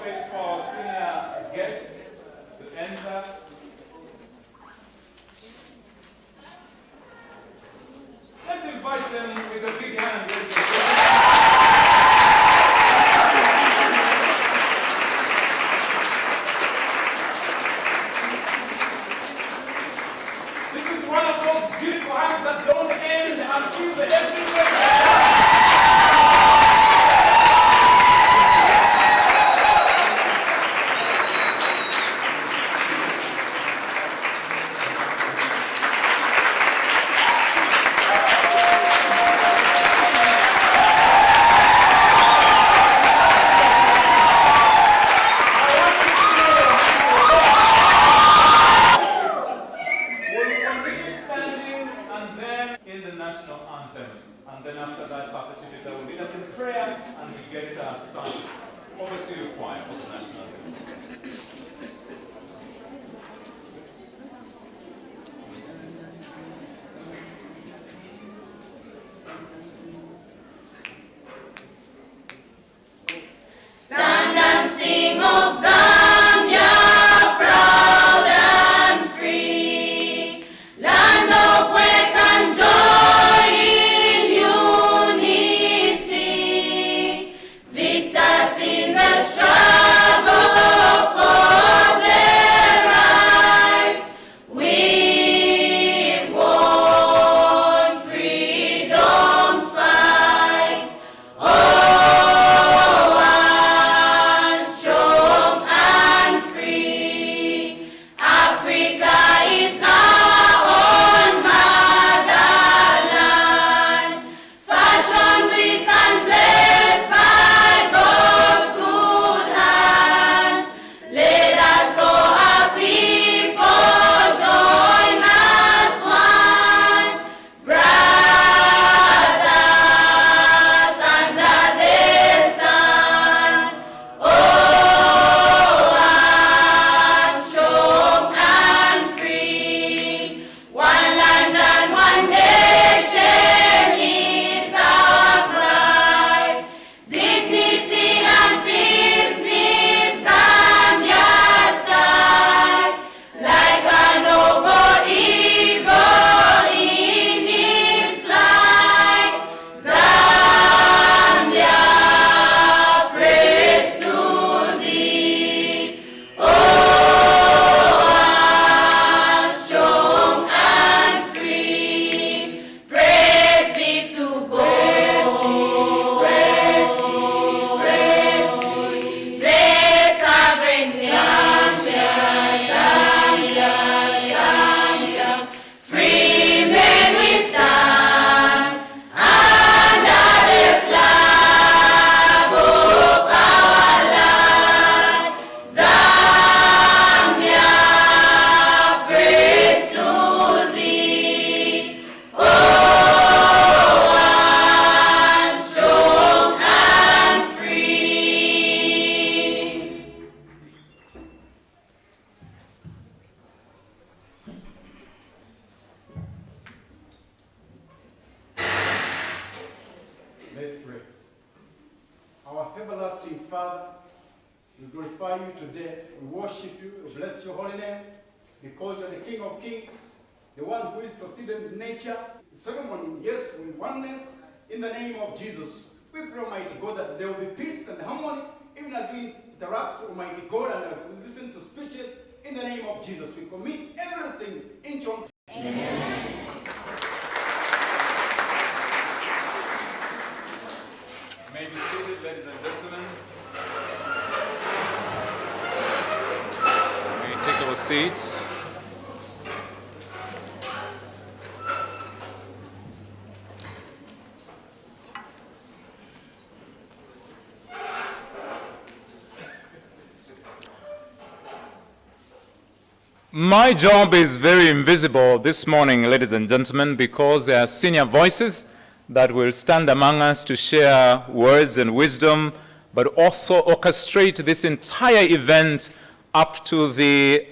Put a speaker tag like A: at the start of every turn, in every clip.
A: space for our senior guests to enter. Let's invite them with a big hand. This is one of those beautiful hands that don't end until the end. Seats. My job is very invisible this morning, ladies and gentlemen, because there are senior voices that will stand among us to share words and wisdom, but also orchestrate this entire event up to the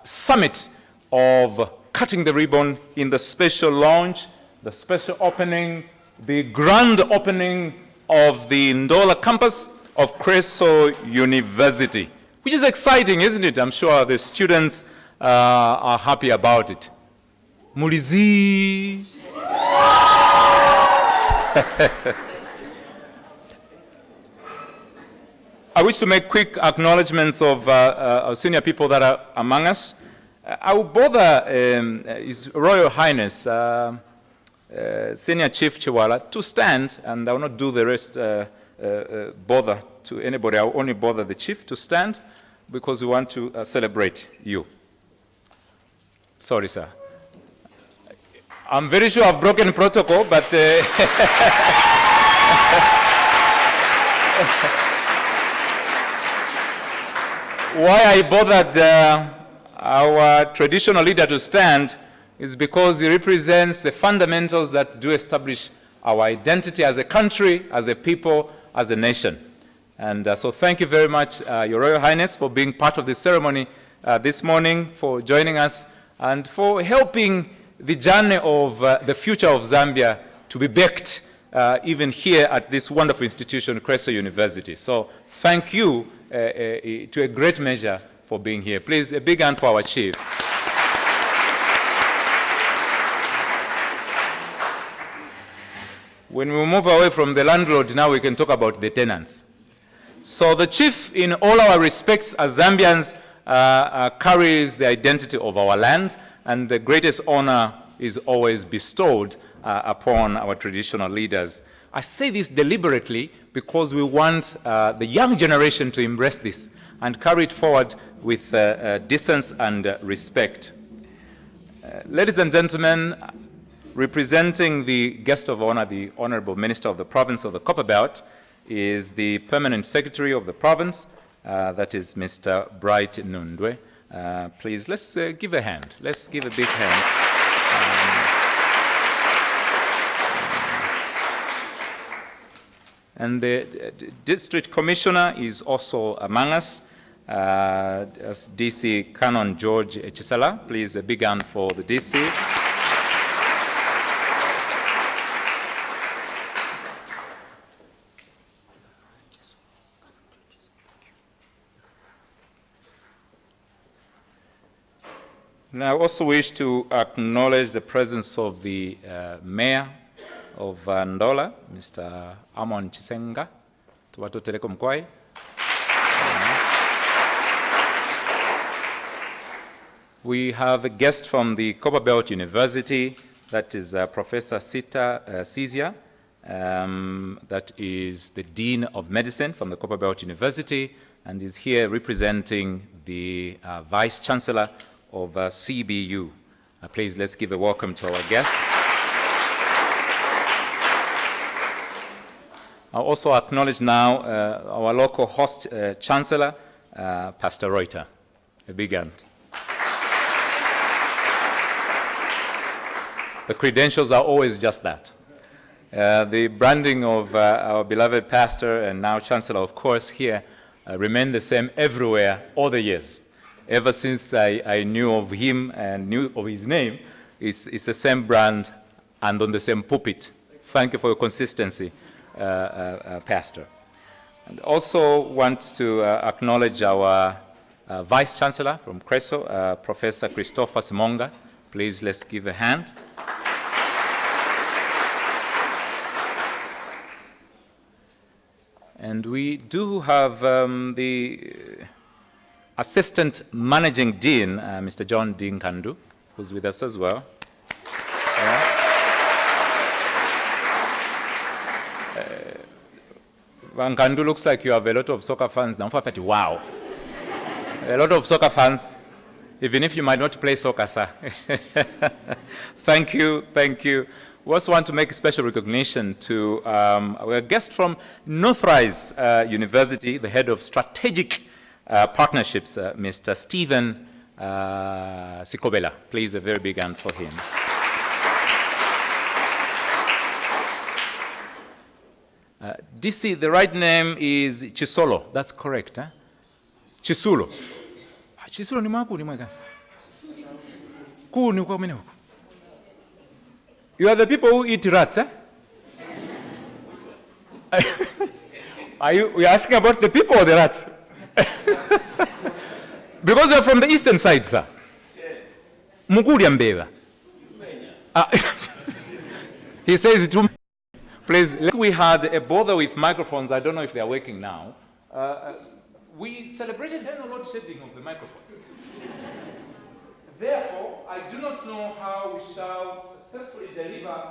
A: summit of cutting the ribbon in the special launch, the special opening, the grand opening of the Ndola campus of Chreso University, which is exciting, isn't it? I'm sure the students are happy about it. Mulizi. I wish to make quick acknowledgements of senior people that are among us. I will bother His Royal Highness, Senior Chief Chiwala, to stand, and I will not do the rest bother to anybody. I will only bother the Chief to stand because we want to celebrate you. Sorry, sir. I'm very sure I've broken protocol, but why I bothered our traditional leader to stand is because he represents the fundamentals that do establish our identity as a country, as a people, as a nation. And so thank you very much, Your Royal Highness, for being part of the ceremony this morning, for joining us, and for helping the journey of the future of Zambia to be baked even here at this wonderful institution, Chreso University. So thank you to a great measure for being here. Please, a big hand for our Chief. When we move away from the landlord, now we can talk about the tenants. So the Chief, in all our respects as Zambians, carries the identity of our land, and the greatest honor is always bestowed upon our traditional leaders. I say this deliberately because we want the young generation to embrace this and carry it forward with decency and respect. Ladies and gentlemen, representing the guest of honor, the Honorable Minister of the Province of the Copperbelt, is the Permanent Secretary of the Province, that is Mr. Bright Nundwe. Please, let's give a hand. Let's give a big hand. And the District Commissioner is also among us, as DC Canon George Chisala. Please, a big hand for the DC. And I also wish to acknowledge the presence of the Mayor of Ndola, Mr. Amon Chisenga, Tuwato Telecom Kwai. We have a guest from the Copperbelt University, that is Professor Sita Sizia, that is the Dean of Medicine from the Copperbelt University, and is here representing the Vice Chancellor of CBU. Please, let's give a welcome to our guests. I'll also acknowledge now our local host Chancellor, Pastor Reuter. A big hand. The credentials are always just that. The branding of our beloved pastor and now Chancellor, of course, here remain the same everywhere all the years. Ever since I knew of him and knew of his name, it's the same brand and on the same pulpit. Thank you for your consistency, Pastor. And also want to acknowledge our Vice Chancellor from Chreso, Professor Christopher Simonga. Please, let's give a hand. And we do have the Assistant Managing Dean, Mr. John Dean Kandu, who's with us as well. Kandu, looks like you have a lot of soccer fans now. Wow. A lot of soccer fans, even if you might not play soccer, sir. Thank you, thank you. We also want to make a special recognition to our guest from Northrise University, the head of strategic partnerships, Mr. Stephen Sikobela. Please, a very big hand for him. DC, the right name is Chisolo. That's correct, huh? Chisulo. Chisulo ni mwaku ni mwagas. Ku ni kwa mene huku. You are the people who eat rats, eh? Are you asking about the people or the rats? Because you're from the eastern side, sir. Yes. Muguria Mbeva. He says it. Please, we had a bother with microphones. I don't know if they are working now. We celebrated the load shedding of the microphones. Therefore, I do not know how we shall successfully deliver,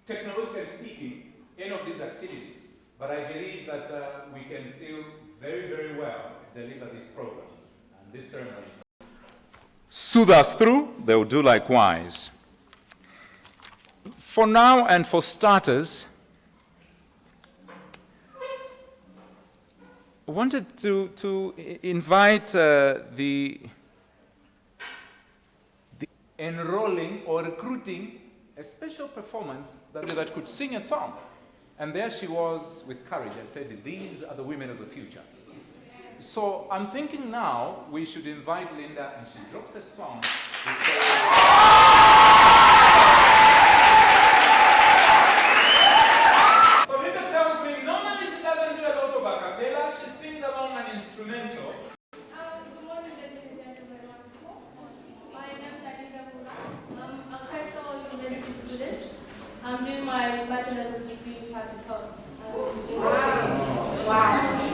A: technologically speaking, any of these activities. But I believe that we can still very, very well deliver this program and this ceremony. Soothe us through, they will do likewise. For now and for starters, I wanted to invite the enrolling or recruiting a special performance that could sing a song. And there she was with courage and said, these are the women of the future. So I'm thinking now we should invite Linda, and she drops a song. So Linda tells me normally she doesn't do a lot of a cappella, she sings along an instrumental.
B: Good morning, ladies and gentlemen. My name is Ndola. I'm a Chreso university student. I'm doing my bachelor's degree in public health. Wow.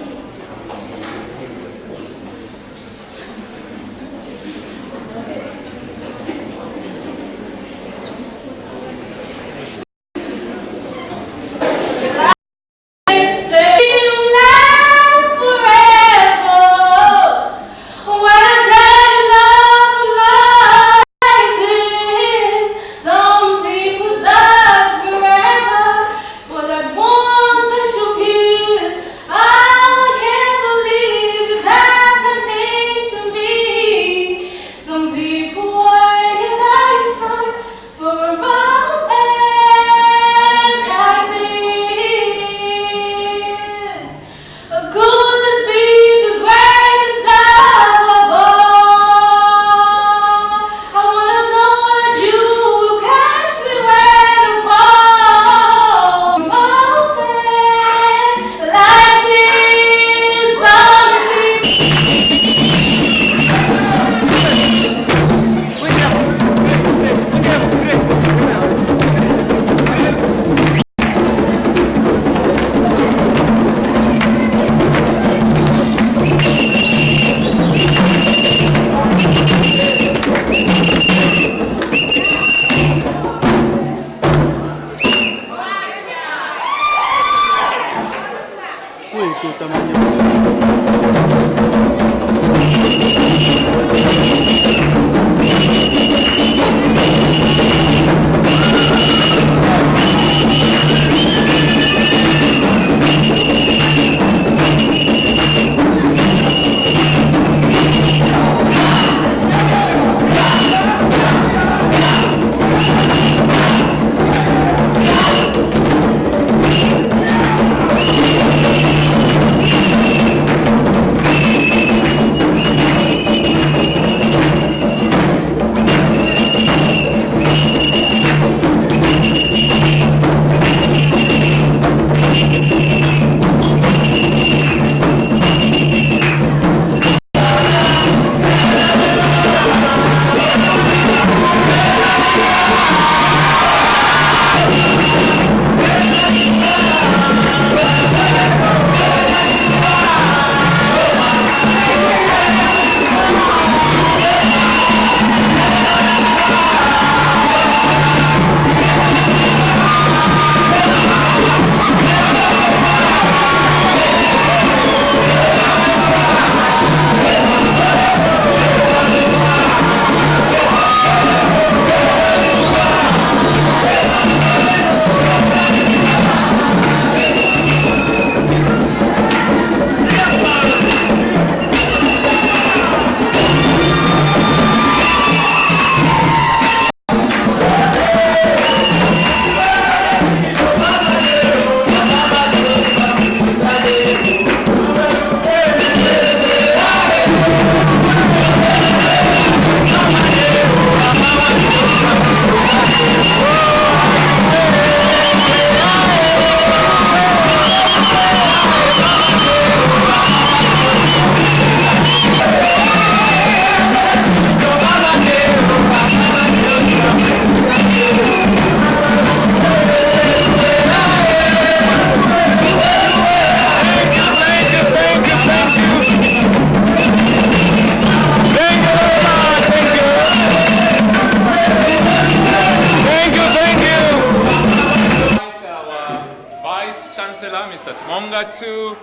A: Chancellor, Mr. Sumonga, to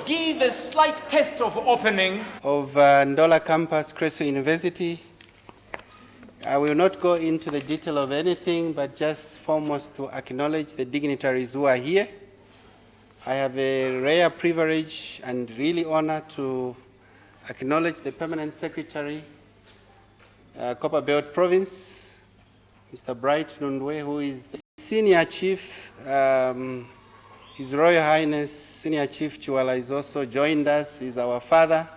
A: give a slight test of opening
C: of Ndola campus, Chreso University. I will not go into the detail of anything, but just foremost to acknowledge the dignitaries who are here. I have a rare privilege and really honor to acknowledge the Permanent Secretary, Copperbelt Province, Mr. Bright Nundwe, who is Senior Chief. His Royal Highness Senior Chief Chiwala is also joined us. He's our father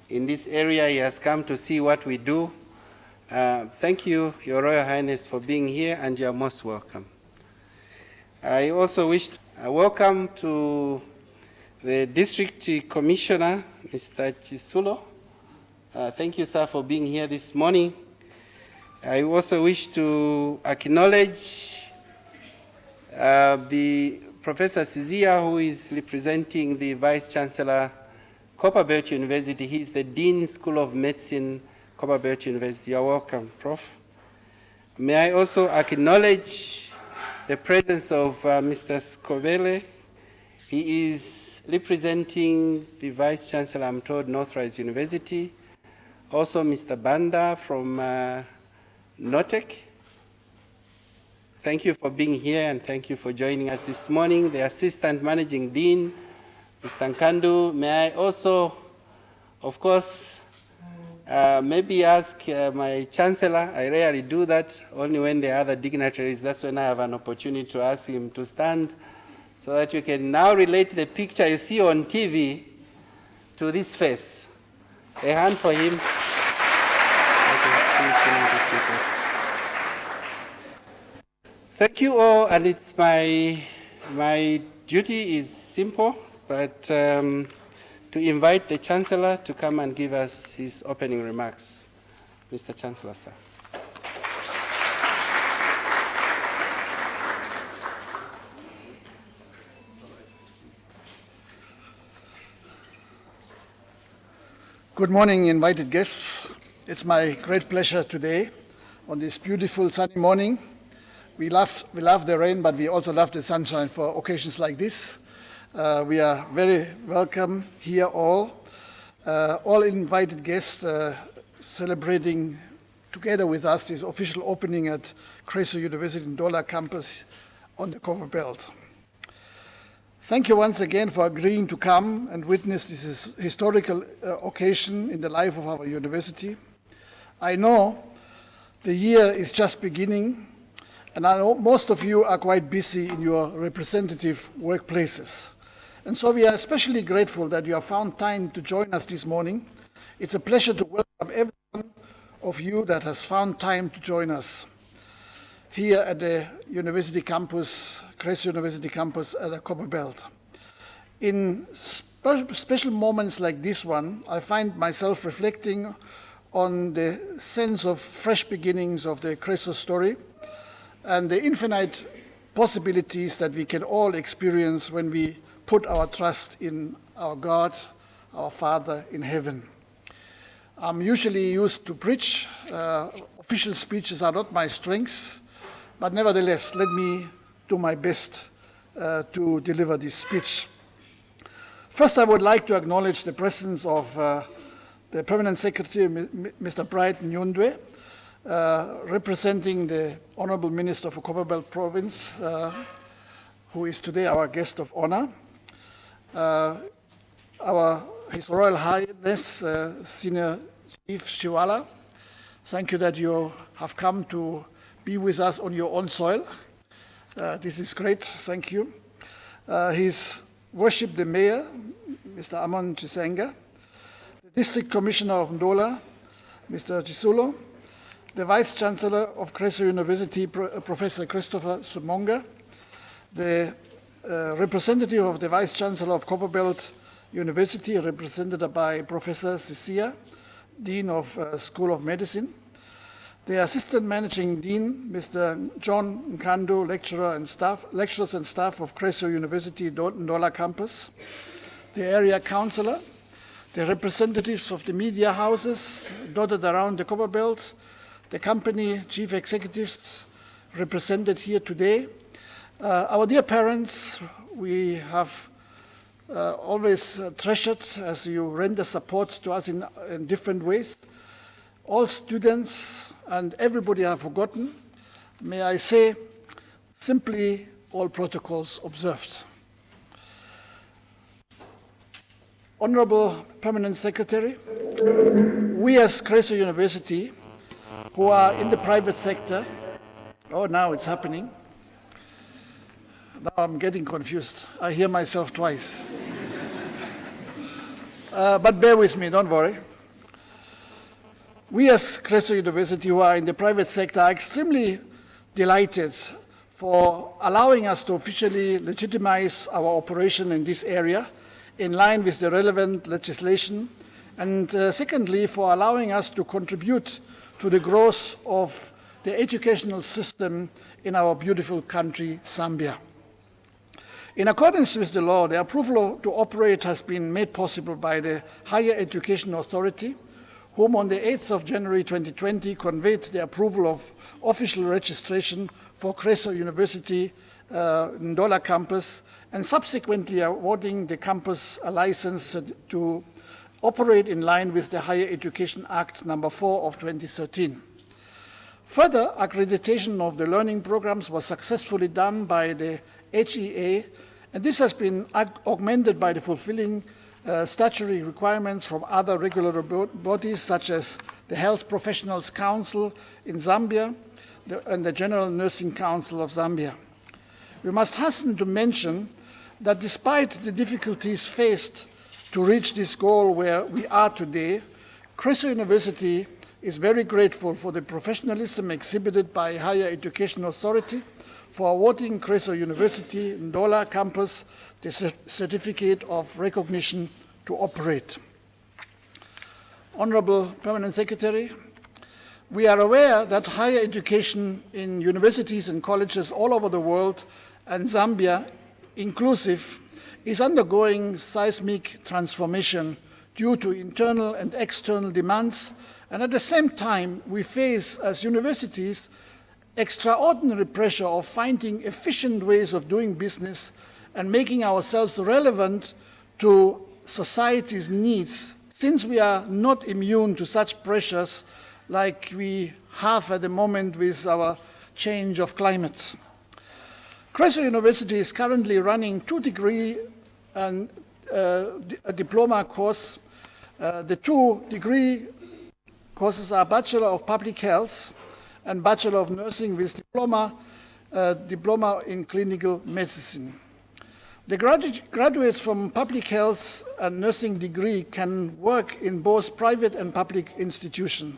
C: in this area. He has come to see what we do. Thank you, Your Royal Highness, for being here, and you are most welcome. I also wish to welcome to the District Commissioner, Mr. Chisulo. Thank you, sir, for being here this morning. I also wish to acknowledge the Professor Sizia, who is representing the Vice Chancellor, Copperbelt University. He is the Dean, School of Medicine, Copperbelt University. You are welcome, Prof. May I also acknowledge the presence of Mr. Skobele. He is representing the Vice Chancellor, I'm told, Northrise University. Also, Mr. Banda from NOTEC. Thank you for being here, and thank you for joining us this morning. The Assistant Managing Dean, Mr. Nkandu. May I also, of course, maybe ask my Chancellor. I rarely do that, only when there are other dignitaries. That's when I have an opportunity to ask him to stand so that you can now relate the picture you see on TV to this face. A hand for him. Thank you all, and it's my duty is simple, but to invite the Chancellor to come and give us his opening remarks. Mr. Chancellor, sir.
D: Good morning, invited guests. It's my great pleasure today on this beautiful sunny morning. We love the rain, but we also love the sunshine for occasions like this. We are very welcome here all invited guests celebrating together with us this official opening at Chreso University Ndola campus on the Copperbelt. Thank you once again for agreeing to come and witness this historical occasion in the life of our university. I know the year is just beginning, and I know most of you are quite busy in your representative workplaces. And so we are especially grateful that you have found time to join us this morning. It's a pleasure to welcome every one of you that has found time to join us here at the university campus, Chreso University campus at the Copperbelt. In special moments like this one, I find myself reflecting on the sense of fresh beginnings of the Chreso story and the infinite possibilities that we can all experience when we put our trust in our God, our Father in heaven. I'm usually used to preach. Official speeches are not my strengths, but nevertheless, let me do my best to deliver this speech. First, I would like to acknowledge the presence of the Permanent Secretary, Mr. Bright Nundwe, representing the Honorable Minister for Copperbelt Province, who is today our guest of honor. His Royal Highness, Senior Chief Chiwala, thank you that you have come to be with us on your own soil. This is great, thank you. His Worship the Mayor, Mr. Amon Chisenga, the District Commissioner of Ndola, Mr. Chisulo, the Vice Chancellor of Chreso University, Professor Christopher Sumonga, the representative of the Vice Chancellor of Copperbelt University, represented by Professor Sisia, Dean of School of Medicine, the Assistant Managing Dean, Mr. John Nkandu, lecturers and staff of Chreso University Ndola campus, the Area Councillor, the representatives of the media houses dotted around the Copperbelt, the company chief executives represented here today, Our dear parents, we have always treasured as you render support to us in different ways. All students and everybody I have forgotten, may I say, simply all protocols observed. Honorable Permanent Secretary, we as Chreso University, who are in the private sector, oh, now it's happening. Now I'm getting confused. I hear myself twice. But bear with me, don't worry. We as Chreso University, who are in the private sector, are extremely delighted for allowing us to officially legitimize our operation in this area in line with the relevant legislation, and secondly, for allowing us to contribute to the growth of the educational system in our beautiful country, Zambia. In accordance with the law, the approval to operate has been made possible by the Higher Education Authority, whom on the 8th of January 2020 conveyed the approval of official registration for Chreso University Ndola campus, and subsequently awarding the campus a license to operate in line with the Higher Education Act No. 4 of 2013. Further accreditation of the learning programs was successfully done by the HEA, and this has been augmented by the fulfilling statutory requirements from other regulatory bodies such as the Health Professionals Council in Zambia and the General Nursing Council of Zambia. We must hasten to mention that despite the difficulties faced to reach this goal where we are today, Chreso University is very grateful for the professionalism exhibited by Higher Education Authority for awarding Chreso University Ndola campus the certificate of recognition to operate. Honorable Permanent Secretary, we are aware that higher education in universities and colleges all over the world, and Zambia inclusive, is undergoing seismic transformation due to internal and external demands, and at the same time we face as universities extraordinary pressure of finding efficient ways of doing business and making ourselves relevant to society's needs, since we are not immune to such pressures like we have at the moment with our change of climate. Chreso University is currently running 2-degree and a diploma course. The 2-degree courses are Bachelor of Public Health and Bachelor of Nursing with diploma in Clinical Medicine. The graduates from Public Health and Nursing degree can work in both private and public institutions.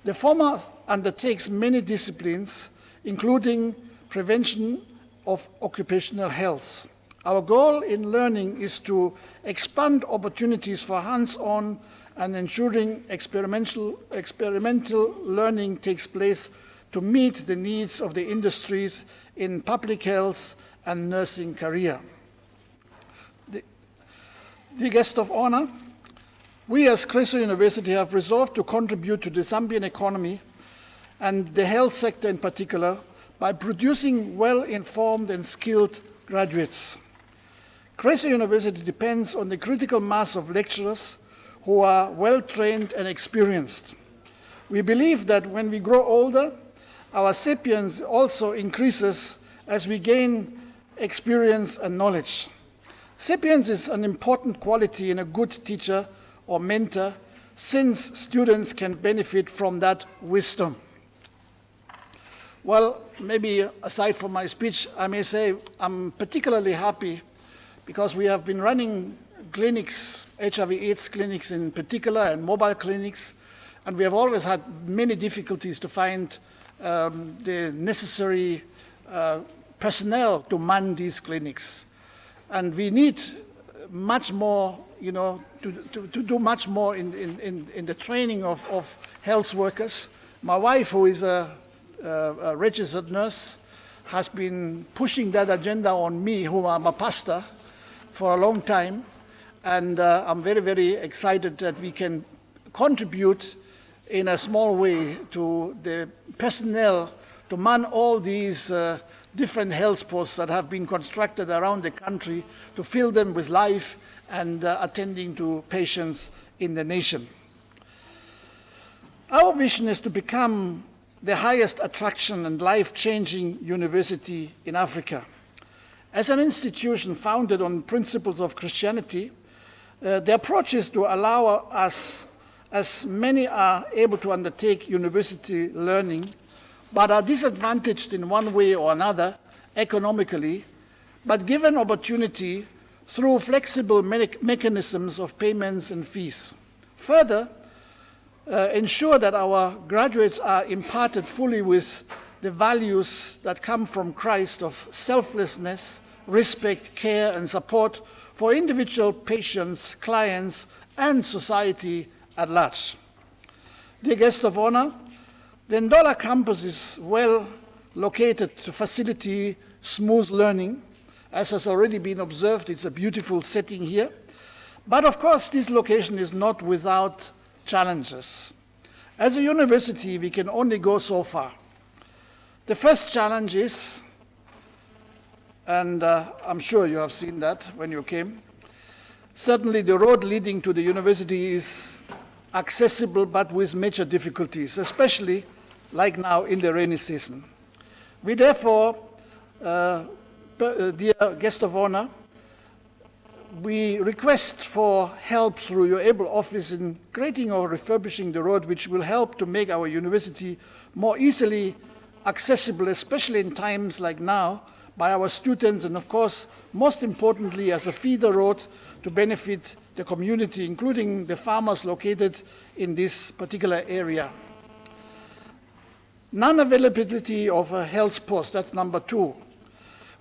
D: The former undertakes many disciplines, including prevention of occupational health. Our goal in learning is to expand opportunities for hands-on and ensuring experimental learning takes place to meet the needs of the industries in public health and nursing career. The guest of honor, we as Chreso University have resolved to contribute to the Zambian economy and the health sector in particular by producing well-informed and skilled graduates. Chreso University depends on the critical mass of lecturers who are well-trained and experienced. We believe that when we grow older, our sapience also increases as we gain experience and knowledge. Sapience is an important quality in a good teacher or mentor, since students can benefit from that wisdom. Well, maybe aside from my speech, I may say I'm particularly happy because we have been running clinics, HIV/AIDS clinics in particular, and mobile clinics, and we have always had many difficulties to find the necessary personnel to man these clinics. And we need much more, to do much more in the training of health workers. My wife, who is a registered nurse, has been pushing that agenda on me, who am a pastor, for a long time. And I'm very, very excited that we can contribute in a small way to the personnel to man all these different health posts that have been constructed around the country to fill them with life and attending to patients in the nation. Our vision is to become the highest attraction and life-changing university in Africa. As an institution founded on principles of Christianity, the approach is to allow us, as many are able to undertake university learning, but are disadvantaged in one way or another economically, but given opportunity through flexible mechanisms of payments and fees. Further, ensure that our graduates are imparted fully with the values that come from Christ of selflessness, respect, care, and support for individual patients, clients, and society at large. Dear guest of honor, the Ndola campus is well located to facilitate smooth learning. As has already been observed, it's a beautiful setting here. But of course, this location is not without challenges. As a university, we can only go so far. The first challenge is, and I'm sure you have seen that when you came, certainly the road leading to the university is accessible but with major difficulties, especially like now in the rainy season. We therefore, dear guest of honor, we request for help through your able office in creating or refurbishing the road, which will help to make our university more easily accessible, especially in times like now, by our students, and of course, most importantly, as a feeder road to benefit the community, including the farmers located in this particular area. Non-availability of a health post, that's number 2.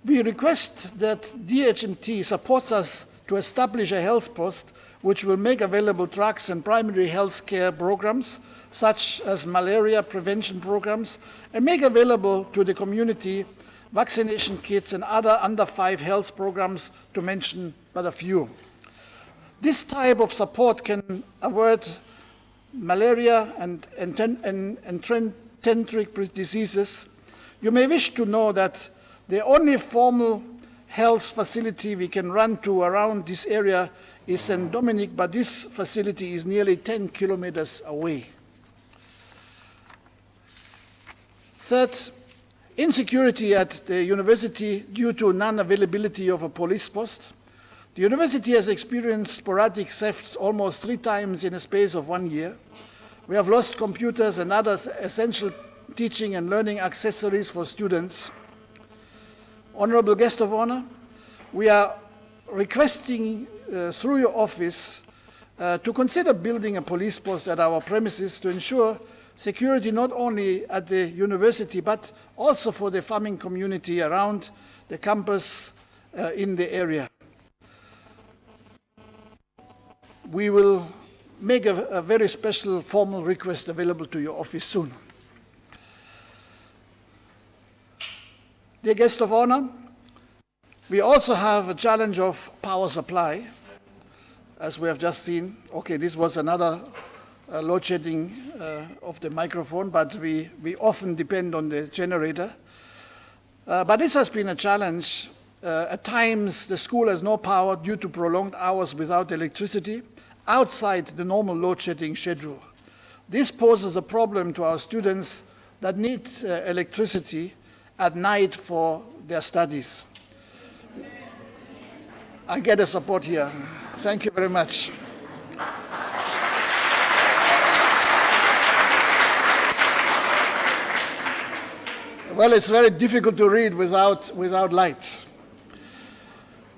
D: We request that DHMT supports us to establish a health post which will make available drugs and primary health care programs, such as malaria prevention programs, and make available to the community vaccination kits and other under 5 health programs, to mention but a few. This type of support can avert malaria and enteric diseases. You may wish to know that the only formal health facility we can run to around this area is St. Dominic, but this facility is nearly 10 kilometers away. Third, insecurity at the university due to non-availability of a police post. The university has experienced sporadic thefts almost 3 times in a space of 1 year. We have lost computers and other essential teaching and learning accessories for students. Honorable guest of honor, we are requesting through your office to consider building a police post at our premises to ensure security not only at the university but also for the farming community around the campus in the area. We will make a very special formal request available to your office soon. Dear guest of honor, we also have a challenge of power supply, as we have just seen. Okay, this was another load shedding of the microphone, but we often depend on the generator. But this has been a challenge. At times, the school has no power due to prolonged hours without electricity outside the normal load shedding schedule. This poses a problem to our students that need electricity at night for their studies. I get a support here. Thank you very much. Well, it's very difficult to read without light.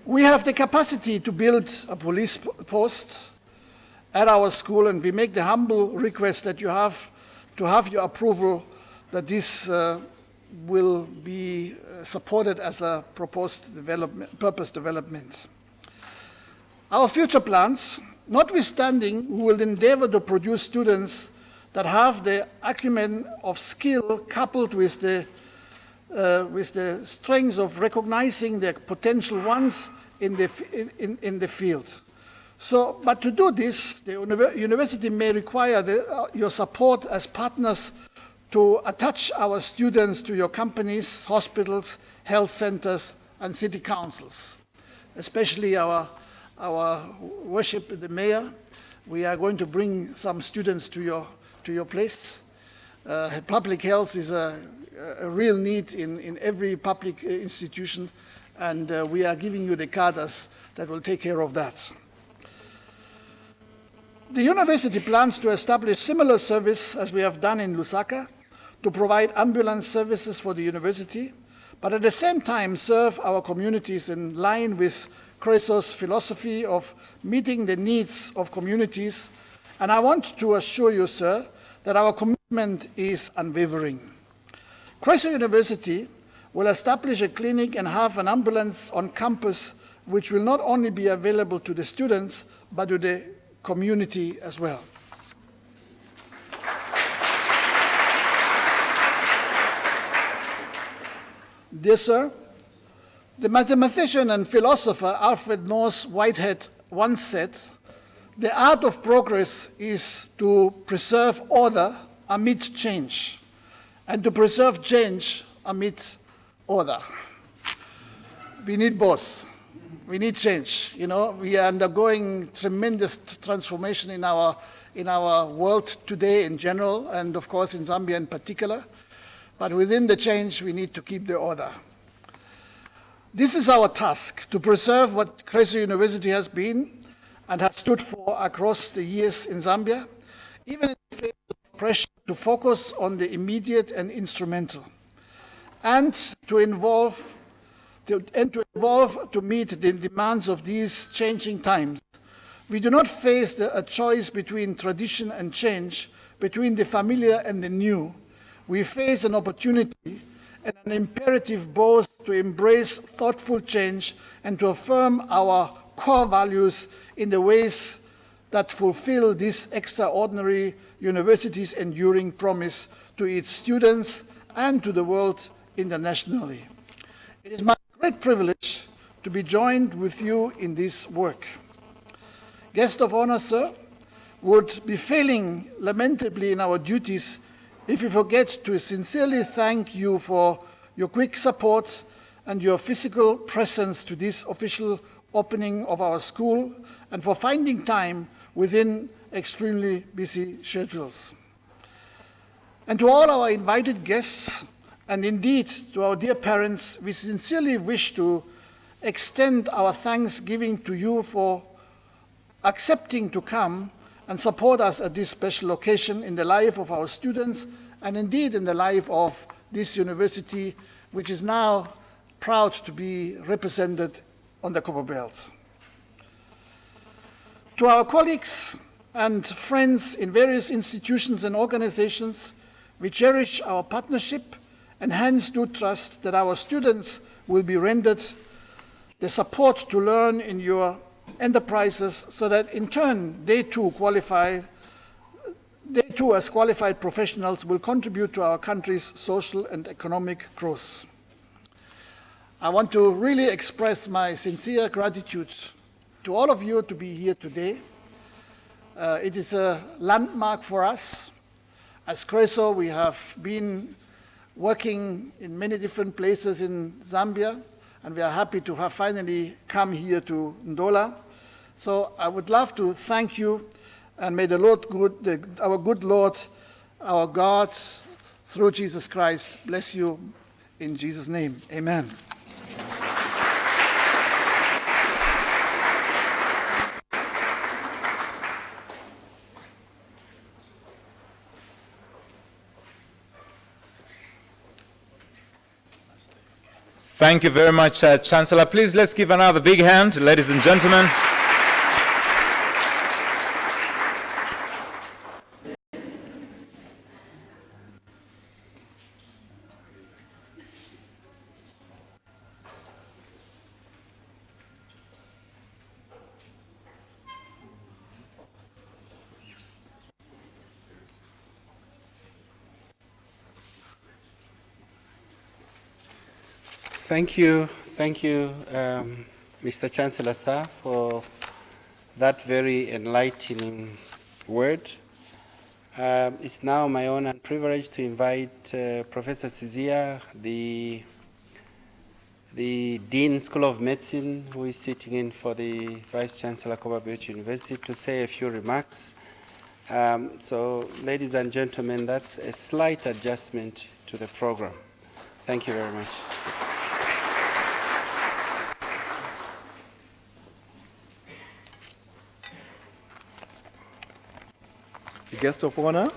D: We have the capacity to build a police post at our school, and we make the humble request that you have to have your approval that this will be supported as a proposed purpose development. Our future plans, notwithstanding, we will endeavor to produce students that have the acumen of skill coupled with the strengths of recognizing their potential once in the field. So, but to do this, the university may require your support as partners to attach our students to your companies, hospitals, health centers, and city councils. Especially our worship, the mayor, we are going to bring some students to your place. Public health is a real need in every public institution, and we are giving you the cadres that will take care of that. The university plans to establish similar service as we have done in Lusaka to provide ambulance services for the university, but at the same time serve our communities in line with Chreso's philosophy of meeting the needs of communities. And I want to assure you, sir, that our commitment is unwavering. Chreso University will establish a clinic and have an ambulance on campus which will not only be available to the students, but to the community as well. Dear sir, the mathematician and philosopher Alfred North Whitehead once said, "The art of progress is to preserve order amid change, and to preserve change amid order." We need both. We need change. You know, we are undergoing tremendous transformation in our world today in general, and of course in Zambia in particular. But within the change, we need to keep the order. This is our task, to preserve what Chreso University has been and has stood for across the years in Zambia, even in the face of pressure to focus on the immediate and instrumental, and to evolve to meet the demands of these changing times. We do not face a choice between tradition and change, between the familiar and the new. We face an opportunity and an imperative both to embrace thoughtful change and to affirm our core values in the ways that fulfill this extraordinary university's enduring promise to its students and to the world internationally. It is my great privilege to be joined with you in this work. Guest of honor, sir, would be failing lamentably in our duties if we forget to sincerely thank you for your quick support and your physical presence to this official opening of our school, and for finding time within extremely busy schedules. And to all our invited guests, and indeed to our dear parents, we sincerely wish to extend our thanksgiving to you for accepting to come and support us at this special occasion in the life of our students, and indeed in the life of this university, which is now proud to be represented on the Copper Belt. To our colleagues and friends in various institutions and organizations, we cherish our partnership and hence do trust that our students will be rendered the support to learn in your enterprises so that in turn they too as qualified professionals will contribute to our country's social and economic growth. I want to really express my sincere gratitude to all of you to be here today. It is a landmark for us. As Chreso, we have been working in many different places in Zambia, and we are happy to have finally come here to Ndola. So I would love to thank you, and may the Lord our good Lord, our God, through Jesus Christ, bless you in Jesus' name. Amen.
A: Thank you very much, Chancellor. Please, let's give another big hand, ladies and gentlemen.
C: Thank you, Mr. Chancellor, sir, for that very enlightening word. It's now my honor and privilege to invite Professor Sizia, the the Dean School of Medicine, who is sitting in for the Vice Chancellor, Copperbelt University, to say a few remarks. So, ladies and gentlemen, that's a slight adjustment to the program. Thank you very much.
E: The guest of honor,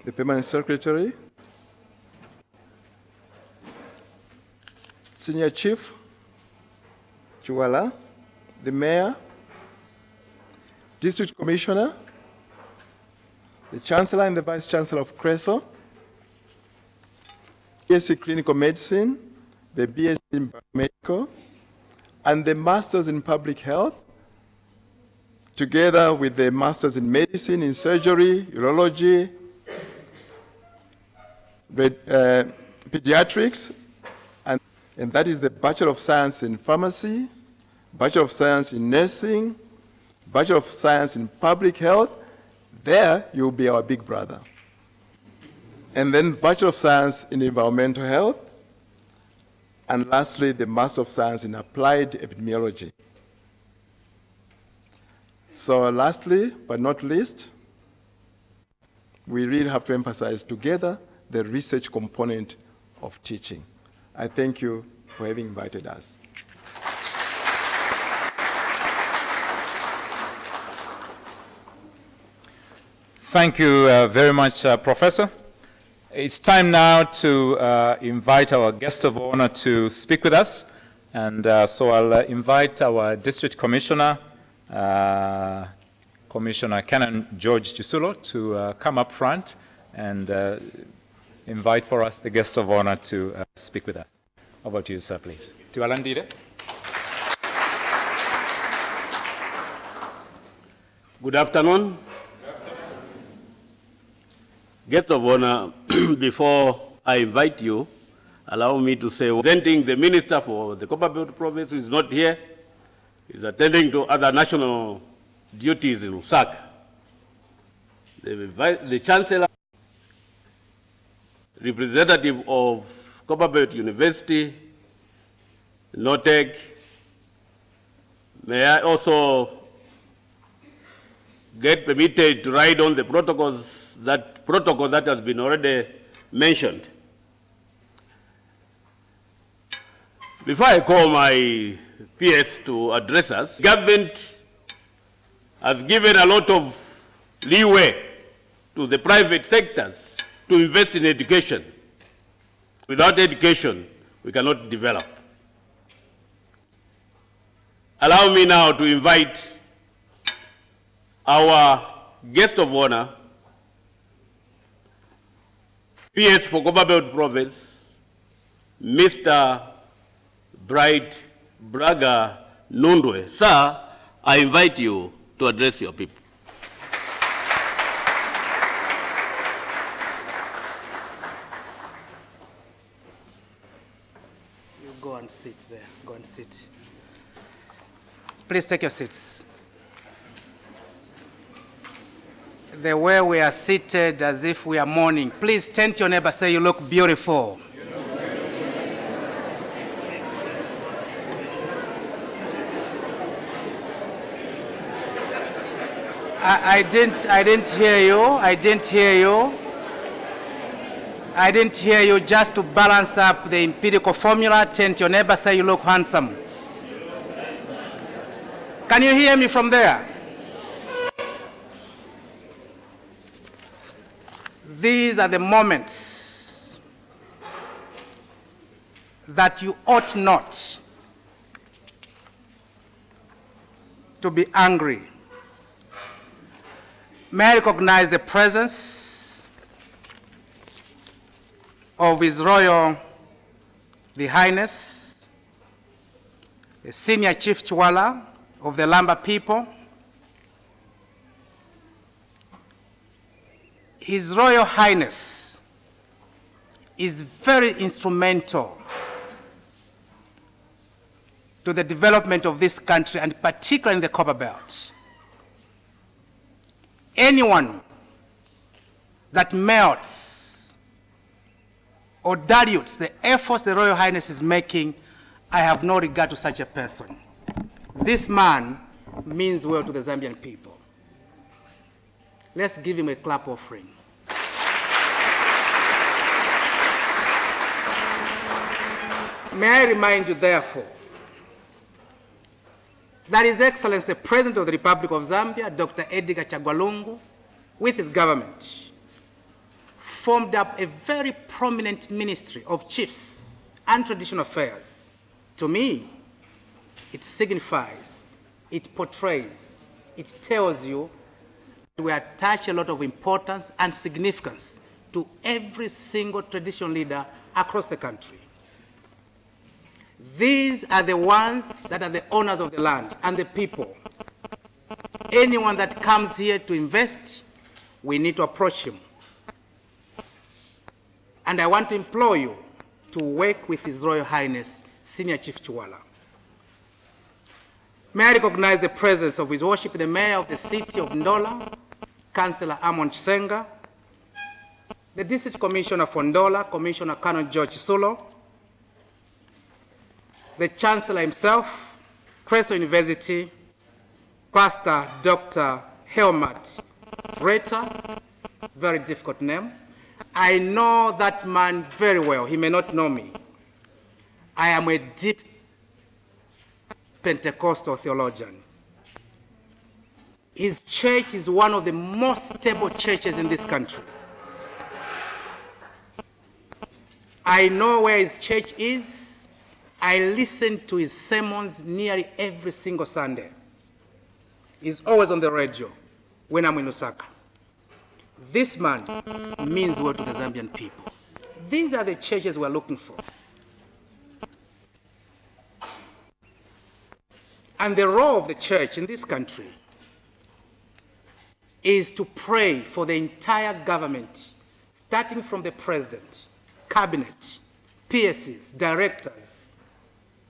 E: the Permanent Secretary, Senior Chief Chiwala, the Mayor, District Commissioner, the Chancellor and the Vice Chancellor of Chreso, BSc Clinical Medicine, the BSc in Biomedical, and the Masters in Public Health, together with the Masters in Medicine, in Surgery, Urology, Pediatrics, and that is the Bachelor of Science in Pharmacy, Bachelor of Science in Nursing, Bachelor of Science in Public Health. There, you'll be our big brother. And then Bachelor of Science in Environmental Health, and lastly, the Master of Science in Applied Epidemiology. So lastly, but not least, we really have to emphasize together the research component of teaching. I thank you for having invited us.
A: Thank you very much, Professor. It's time now to invite our guest of honor to speak with us. And so I'll invite our District Commissioner, Commissioner Canon George Chisulo, to come up front and invite for us the guest of honor to speak with us. Over to you, sir, please. Tiwalandire.
F: Good afternoon. Guest of honor, before I invite you, allow me to say, presenting the Minister for the Copperbelt Province, who is not here, is attending to other national duties in Lusaka. The Chancellor, representative of Copperbelt University, NOTEC, may I also get permitted to ride on the protocol that has been already mentioned. Before I call my PS to address us, government has given a lot of leeway to the private sectors to invest in education. Without education, we cannot develop. Allow me now to invite our guest of honor, PS for Copperbelt Province, Mr. Bright Braga Nundwe. Sir, I invite you to address your people.
G: You go and sit there. Go and sit. Please take your seats. The way we are seated as if we are mourning. Please turn to your neighbor, say you look beautiful. I didn't hear you. I didn't hear you. I didn't hear you. Just to balance up the empirical formula, turn to your neighbor, say you look handsome. Can you hear me from there? These are the moments that you ought not to be angry. May I recognize the presence of His Royal, the Highness, the Senior Chief Chiwala of the Lamba people, His Royal Highness is very instrumental to the development of this country, and particularly in the Copperbelt. Anyone that melts or dilutes the efforts the Royal Highness is making, I have no regard to such a person. This man means well to the Zambian people. Let's give him a clap offering. May I remind you, therefore, that His Excellency, the President of the Republic of Zambia, Dr. Edgar Chagwa, with his government, formed up a very prominent Ministry of Chiefs and Traditional Affairs. To me, it signifies, it portrays, it tells you that we attach a lot of importance and significance to every single traditional leader across the country. These are the ones that are the owners of the land and the people. Anyone that comes here to invest, we need to approach him. And I want to implore you to work with His Royal Highness, Senior Chief Chiwala. May I recognize the presence of His Worship, the Mayor of the City of Ndola, Councillor Amon Chisenga, the District Commissioner for Ndola, Commissioner Canon George Sulo, the Chancellor himself, Chreso University, Pastor Dr. Helmut Reta, very difficult name. I know that man very well. He may not know me. I am a deep Pentecostal theologian. His church is one of the most stable churches in this country. I know where his church is. I listen to his sermons nearly every single Sunday. He's always on the radio when I'm in Osaka. This man means well to the Zambian people. These are the churches we're looking for. And the role of the church in this country is to pray for the entire government, starting from the president, cabinet, PSCs, directors,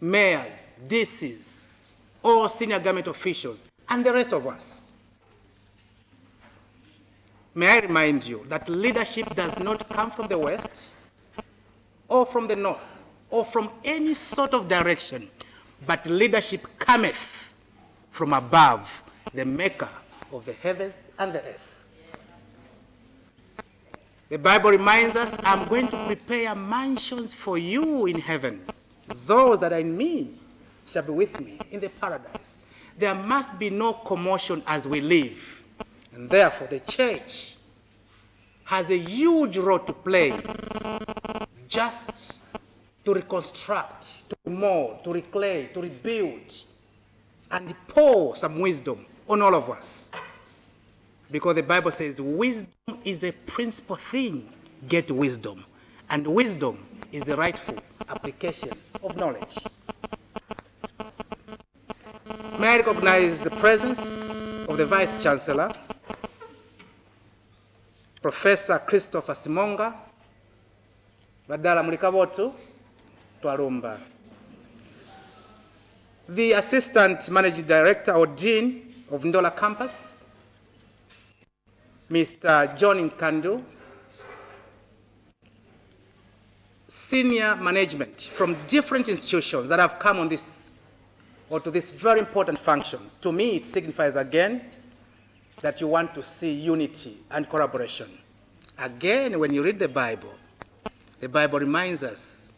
G: mayors, DCs, all senior government officials, and the rest of us. May I remind you that leadership does not come from the west, or from the north, or from any sort of direction, but leadership cometh from above, the maker of the heavens and the earth. The Bible reminds us, I'm going to prepare mansions for you in heaven. Those that are in me shall be with me in the paradise. There must be no commotion as we live. And therefore, the church has a huge role to play just to reconstruct, to remold, to reclaim, to rebuild, and pour some wisdom on all of us. Because the Bible says wisdom is a principal thing. Get wisdom. And wisdom is the rightful application of knowledge. May I recognize the presence of the Vice Chancellor, Professor Christopher Simonga, Badala Mulikabotu, Twarumba. The Assistant Managing Director or Dean of Ndola Campus, Mr. John Nkandu, senior management from different institutions that have come on this, or to this very important function. To me, it signifies again that you want to see unity and collaboration. Again, when you read the Bible reminds us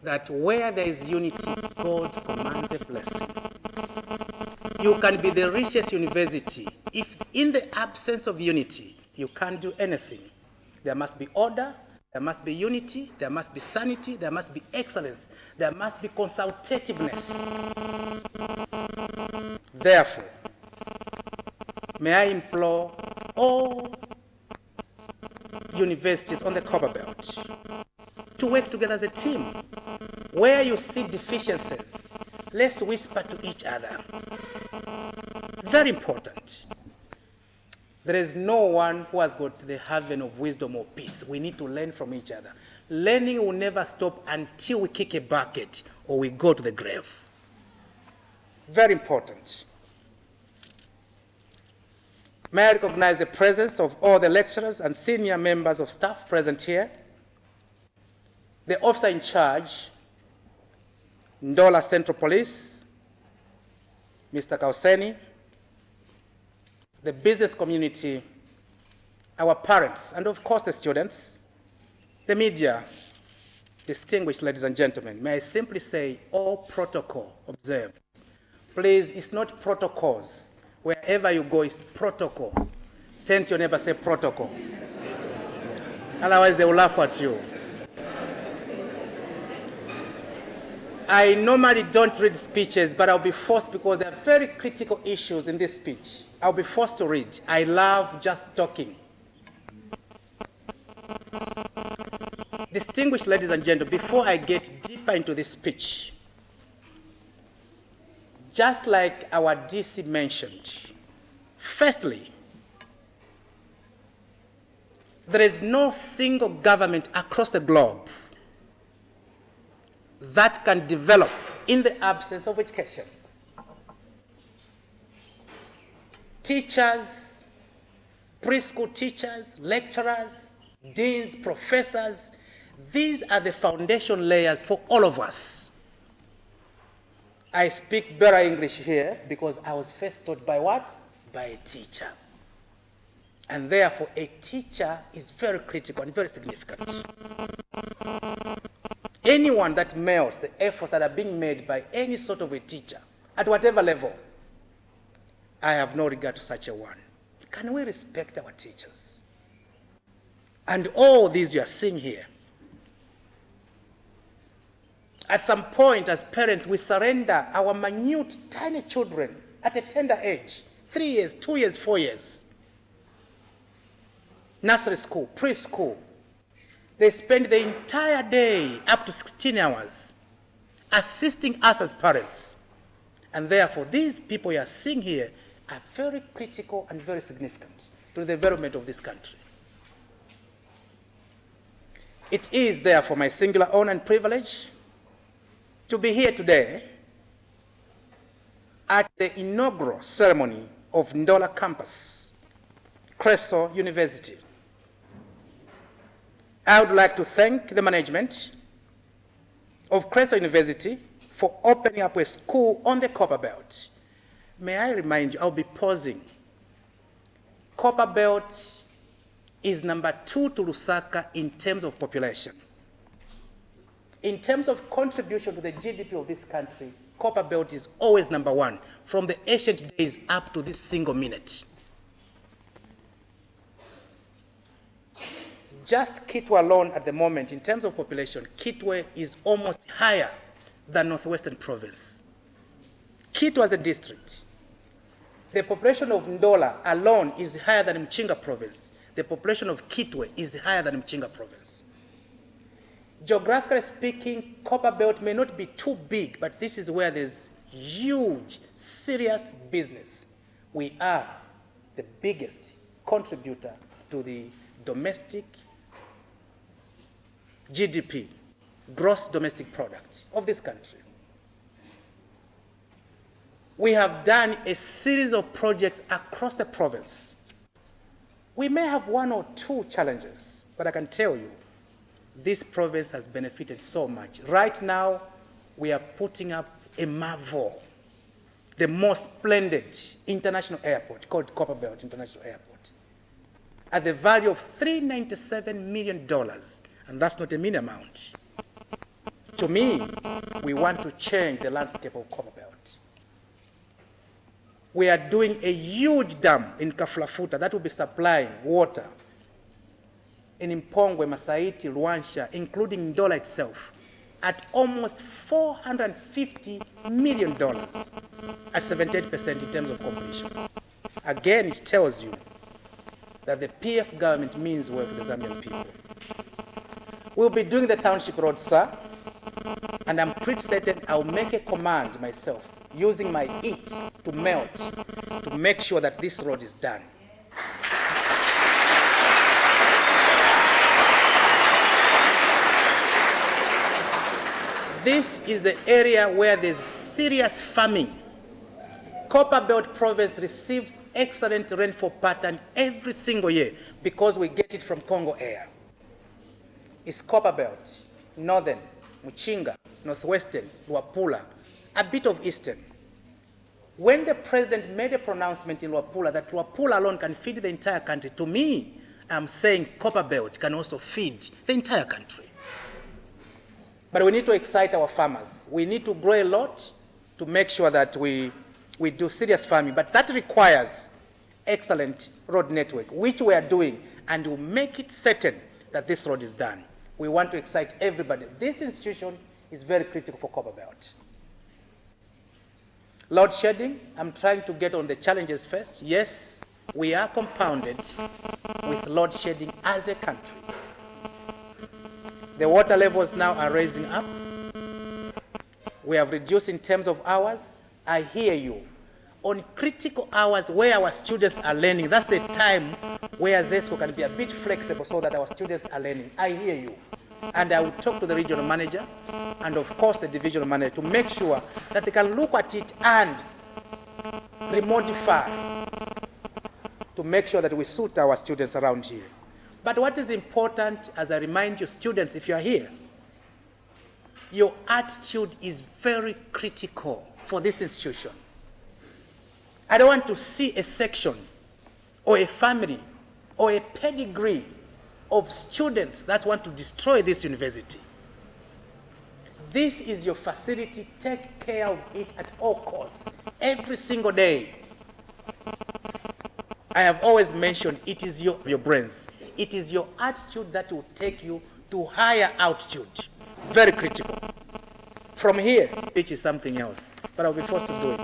G: that where there is unity, God commands a blessing. You can be the richest university. If in the absence of unity, you can't do anything. There must be order, there must be unity, there must be sanity, there must be excellence, there must be consultativeness. Therefore, may I implore all universities on the Copperbelt to work together as a team. Where you see deficiencies, let's whisper to each other. Very important. There is no one who has got the haven of wisdom or peace. We need to learn from each other. Learning will never stop until we kick a bucket or we go to the grave. Very important. May I recognize the presence of all the lecturers and senior members of staff present here. the officer in charge, Ndola Central Police, Mr. Kauseni, the business community, our parents, and of course the students, the media, distinguished ladies and gentlemen, may I simply say all protocol observed. Please, it's not protocols. Wherever you go, it's protocol. Turn to your neighbor, say protocol. Otherwise, they will laugh at you. I normally don't read speeches, but I'll be forced because there are very critical issues in this speech. I'll be forced to read. I love just talking. Distinguished ladies and gentlemen, before I get deeper into this speech, just like our DC mentioned, firstly, there is no single government across the globe that can develop in the absence of education. Teachers, preschool teachers, lecturers, deans, professors, these are the foundation layers for all of us. I speak better English here because I was first taught by what? By a teacher. And therefore, a teacher is very critical and very significant. Anyone that melts the efforts that are being made by any sort of a teacher, at whatever level, I have no regard to such a one. Can we respect our teachers? And all these you are seeing here. At some point, as parents, we surrender our minute, tiny children at a tender age, 3 years, 2 years, 4 years. Nursery school, preschool. They spend the entire day, up to 16 hours, assisting us as parents. And therefore, these people you are seeing here are very critical and very significant to the development of this country. It is therefore my singular honor and privilege to be here today at the inaugural ceremony of Ndola campus, Chreso University. I would like to thank the management of Chreso University for opening up a school on the Copper Belt. May I remind you, I'll be pausing. Copper Belt is number 2 to Lusaka in terms of population. In terms of contribution to the GDP of this country, Copper Belt is always number 1, from the ancient days up to this single minute. Just Kitwe alone at the moment, in terms of population, Kitwe is almost higher than Northwestern Province. Kitwe as a district, the population of Ndola alone is higher than Mchinga Province. The population of Kitwe is higher than Mchinga Province. Geographically speaking, Copper Belt may not be too big, but this is where there's huge, serious business. We are the biggest contributor to the domestic GDP, gross domestic product of this country. We have done a series of projects across the province. We may have 1 or 2 challenges, but I can tell you, this province has benefited so much. Right now, we are putting up a marvel, the most splendid international airport called Copperbelt International Airport, at the value of $397 million, and that's not a mean amount. To me, we want to change the landscape of Copperbelt. We are doing a huge dam in Kaflafuta that will be supplying water in Mpongwe, Masaiti, Luansha, including Ndola itself, at almost $450 million at 78% in terms of completion. Again, it tells you that the PF government means well to the Zambian people. We'll be doing the township road, sir, and I'm pretty certain I'll make a command myself, using my ink to melt, to make sure that this road is done. This is the area where there's serious farming. Copperbelt Province receives excellent rainfall pattern every single year because we get it from Congo Air. It's Copperbelt. northern, Muchinga, northwestern, Luapula, a bit of eastern. When the president made a pronouncement in Luapula that Luapula alone can feed the entire country, to me, I'm saying Copperbelt can also feed the entire country. But we need to excite our farmers. We need to grow a lot to make sure that we do serious farming. But that requires excellent road network, which we are doing, and we'll make it certain that this road is done. We want to excite everybody. This institution is very critical for Copperbelt. Load shedding, I'm trying to get on the challenges first. Yes, we are compounded with load shedding as a country. The water levels now are rising up. We have reduced in terms of hours. I hear you. On critical hours where our students are learning, that's the time where ZESCO can be a bit flexible so that our students are learning. I hear you. And I will talk to the regional manager and, of course, the divisional manager to make sure that they can look at it and remodify to make sure that we suit our students around here. But what is important, as I remind you, students, if you are here, your attitude is very critical for this institution. I don't want to see a section or a family or a pedigree of students that want to destroy this university. This is your facility. Take care of it at all costs, every single day. I have always mentioned it is your brains. It is your attitude that will take you to higher altitude. Very critical. From here, which is something else, but I'll be forced to do it.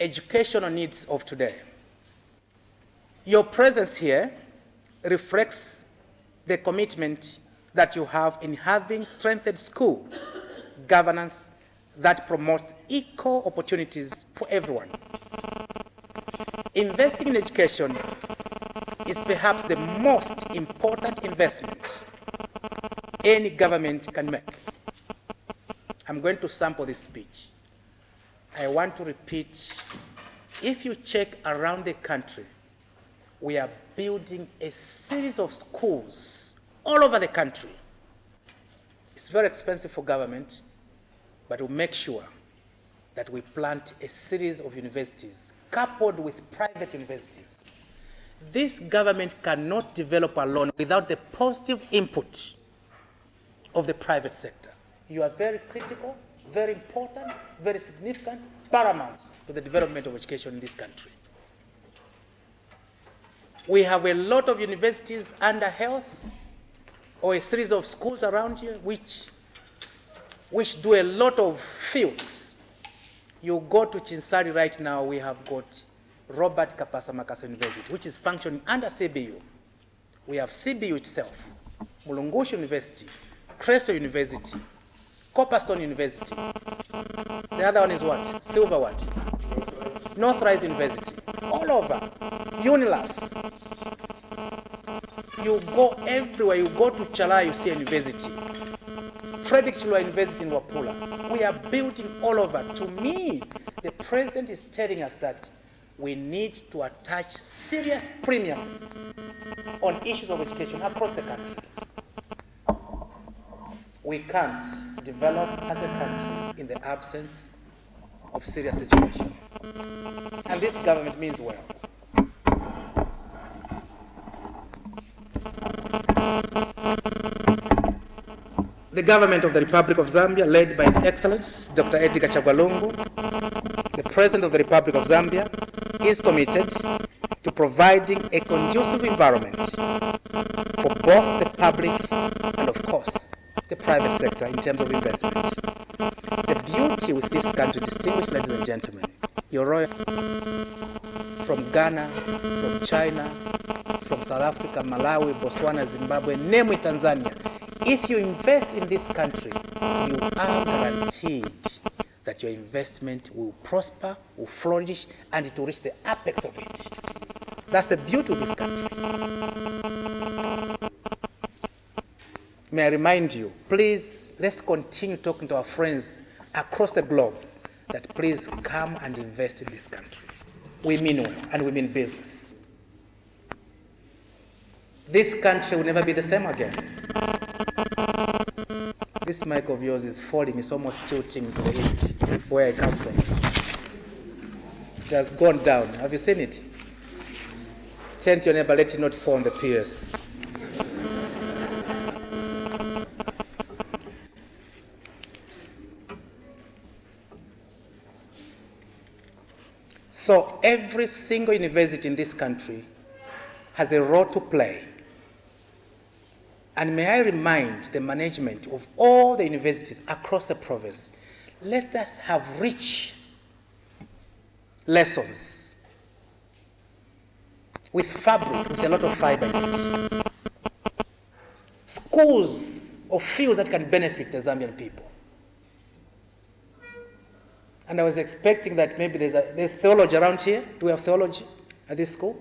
G: Educational needs of today. Your presence here reflects the commitment that you have in having strengthened school governance that promotes equal opportunities for everyone. Investing in education is perhaps the most important investment any government can make. I'm going to sample this speech. I want to repeat, if you check around the country, we are building a series of schools all over the country. It's very expensive for government, but we'll make sure that we plant a series of universities coupled with private universities. This government cannot develop alone without the positive input of the private sector. You are very critical, very important, very significant, paramount to the development of education in this country. We have a lot of universities under health or a series of schools around here which do a lot of fields. You go to Chinsari right now, we have got Robert Kapasa Makasa University, which is functioning under CBU. We have CBU itself, Mulungushi University, Chreso University, Copperstone University. The other one is what? Silver what? Northrise University. All over. Unilas. You go everywhere. You go to Chala, you see a university. Frederick Chilwa University in Wapula. We are building all over. To me, the president is telling us that we need to attach serious premium on issues of education across the country. We can't develop as a country in the absence of serious education. And this government means well. The government of the Republic of Zambia, led by His Excellency Dr. Edgar Chagwalungu, the President of the Republic of Zambia, is committed to providing a conducive environment for both the public and, of course, the private sector in terms of investment. The beauty with this country, distinguished ladies and gentlemen, your royal from Ghana, from China, from South Africa, Malawi, Botswana, Zimbabwe, name it Tanzania. If you invest in this country, you are guaranteed that your investment will prosper, will flourish, and it will reach the apex of it. That's the beauty of this country. May I remind you, please, let's continue talking to our friends across the globe that please come and invest in this country. We mean well, and we mean business. this country will never be the same again. This mic of yours is falling, it's almost tilting to the east, where I come from. It has gone down. Have you seen it? Turn to your neighbor, let it not fall on the PS. So every single university in this country has a role to play. And may I remind the management of all the universities across the province, let us have rich lessons with fabric, with a lot of fiber in it. Schools or fields that can benefit the Zambian people. And I was expecting that maybe there's theology around here. Do we have theology at this school?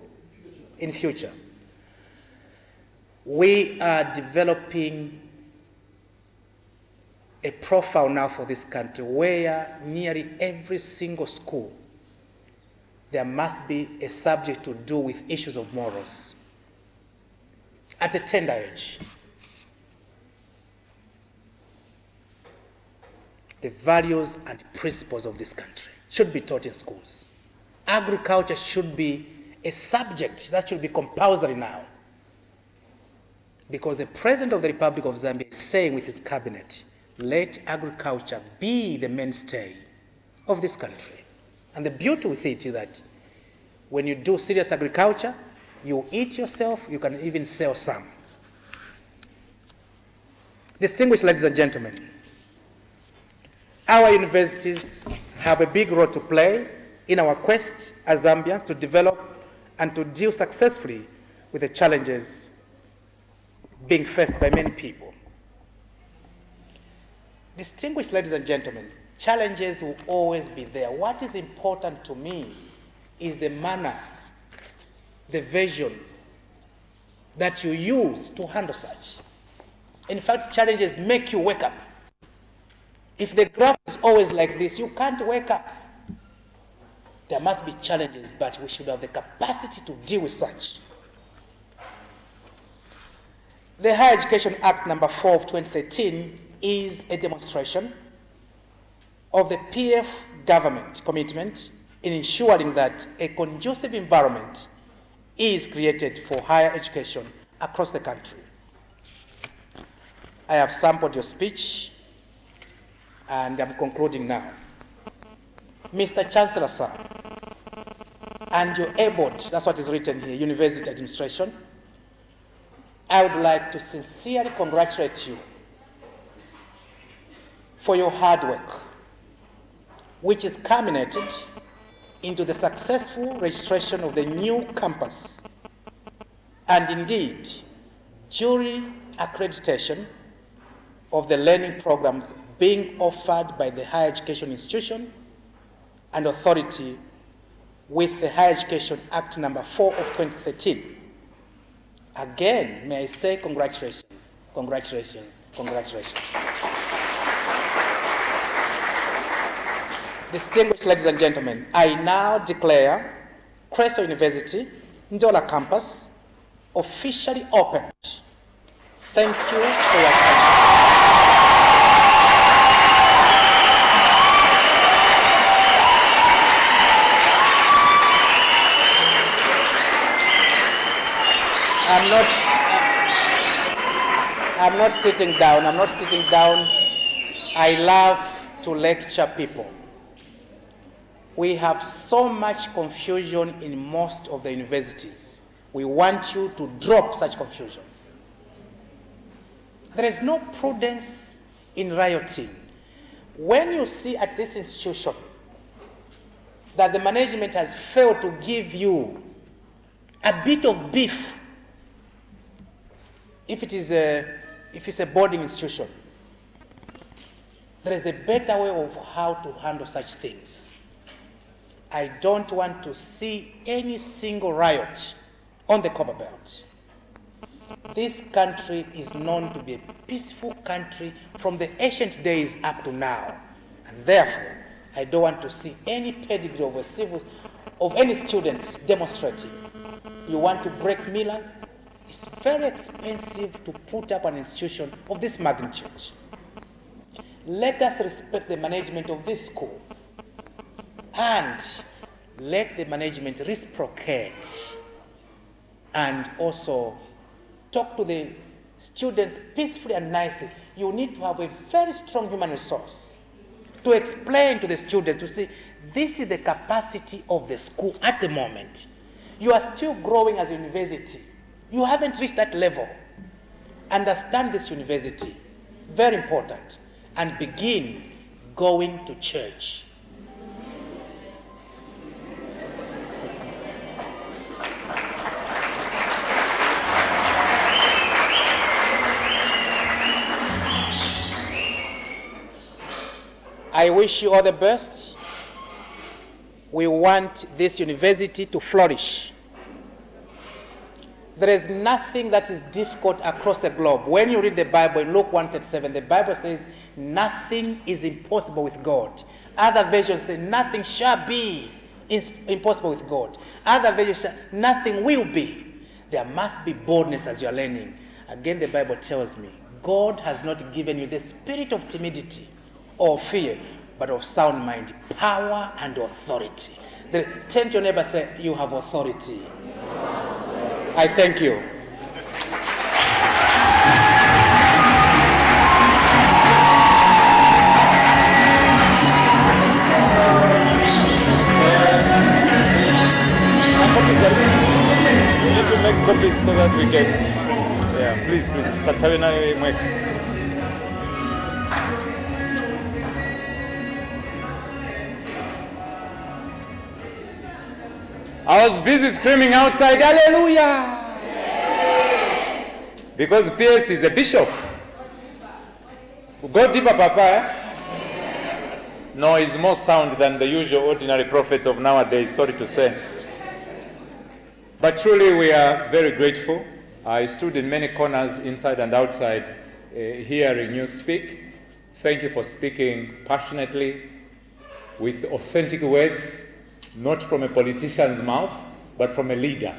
G: In future. We are developing a profile now for this country where nearly every single school there must be a subject to do with issues of morals at a tender age. The values and principles of this country should be taught in schools. Agriculture should be a subject that should be compulsory now. Because the President of the Republic of Zambia is saying with his cabinet, let agriculture be the mainstay of this country. And the beauty with it is that when you do serious agriculture, you eat yourself, you can even sell some. Distinguished ladies and gentlemen, our universities have a big role to play in our quest as Zambians to develop and to deal successfully with the challenges being faced by many people. Distinguished ladies and gentlemen, challenges will always be there. What is important to me is the manner, the vision that you use to handle such. In fact, challenges make you wake up. If the graph is always like this, you can't wake up. There must be challenges, but we should have the capacity to deal with such. The Higher Education Act number 4 of 2013 is a demonstration of the PF government commitment in ensuring that a conducive environment is created for higher education across the country. I have sampled your speech and I'm concluding now. Mr. Chancellor, sir, and your board, that's what is written here, University Administration, I would like to sincerely congratulate you for your hard work, which is culminated into the successful registration of the new campus, and indeed, jury accreditation of the learning programs being offered by the higher education institution and authority with the Higher Education Act number 4 of 2013. Again, may I say congratulations, congratulations, congratulations. Distinguished ladies and gentlemen, I now declare Chreso University, Ndola campus, officially opened. Thank you for your attention. I'm not sitting down. I'm not sitting down. I love to lecture people. We have so much confusion in most of the universities. We want you to drop such confusions. There is no prudence in rioting. When you see at this institution that the management has failed to give you a bit of beef, if it's a boarding institution, there is a better way of how to handle such things. I don't want to see any single riot on the Copperbelt. This country is known to be a peaceful country from the ancient days up to now. And therefore, I don't want to see any pedigree of any student demonstrating. You want to break millers, It's very expensive to put up an institution of this magnitude. Let us respect the management of this school and let the management reciprocate and also talk to the students peacefully and nicely. You need to have a very strong human resource to explain to the students, to say, this is the capacity of the school at the moment. You are still growing as a university. You haven't reached that level. Understand this university, very important, and begin going to church. I wish you all the best. We want this university to flourish. There is nothing that is difficult across the globe. When you read the Bible in Luke 1:37, the Bible says, nothing is impossible with God. Other versions say, nothing shall be impossible with God. Other versions say, nothing will be. There must be boldness as you are learning. Again, the Bible tells me, God has not given you the spirit of timidity or fear, but of sound mind, power and authority. Turn to your neighbor and say, you have authority. I thank you.
A: We need to make copies so that we can. Yeah, please. Satavina Mwek. I was busy screaming outside, hallelujah! Because PS is a bishop. Go deeper, Papa. Eh? No, he's more sound than the usual ordinary prophets of nowadays, sorry to say. But truly, we are very grateful. I stood in many corners, inside and outside, hearing you speak. Thank you for speaking passionately, with authentic words, not from a politician's mouth, but from a leader.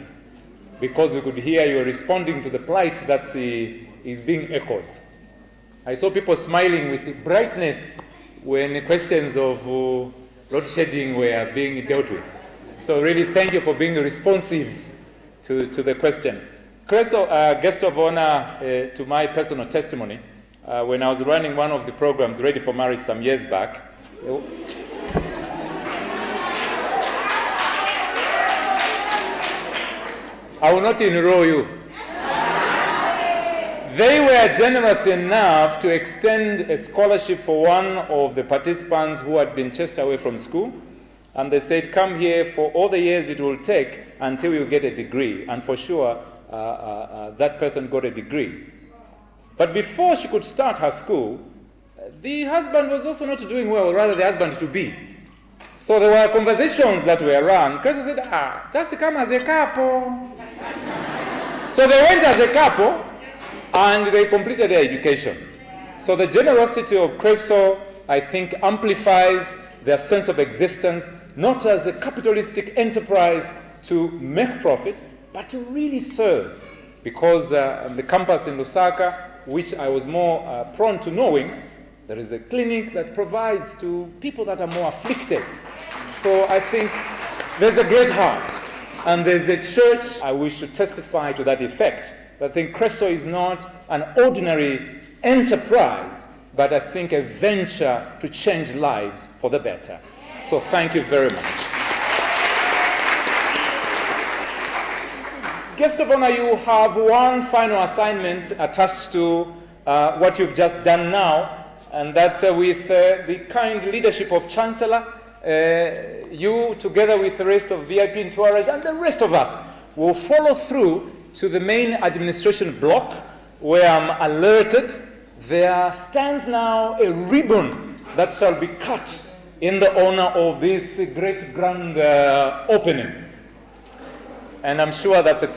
A: Because we could hear you responding to the plight that is being echoed. I saw people smiling with brightness when questions of load shedding were being dealt with. So really thank you for being responsive to the question. Chreso, guest of honor to my personal testimony, when I was running one of the programs, Ready for Marriage, some years back, I will not enroll you. They were generous enough to extend a scholarship for one of the participants who had been chased away from school. And they said, come here for all the years it will take until you get a degree. And for sure, that person got a degree. But before she could start her school, the husband was also not doing well, rather the husband-to-be. So there were conversations that were run. Chreso said, just come as a couple. So they went as a couple, and they completed their education. So the generosity of Chreso, I think, amplifies their sense of existence, not as a capitalistic enterprise to make profit, but to really serve. Because the campus in Lusaka, which I was more prone to knowing, there is a clinic that provides to people that are more afflicted. So I think there's a great heart. And there's a church, I wish to testify to that effect. I think Chreso is not an ordinary enterprise, but I think a venture to change lives for the better. So thank you very much. Guest of honor, you have one final assignment attached to what you've just done now, and that with the kind leadership of Chancellor, you, together with the rest of VIP entourage and the rest of us, will follow through to the main administration block, where I'm alerted there stands now a ribbon that shall be cut in the honor of this great grand opening. And I'm sure that the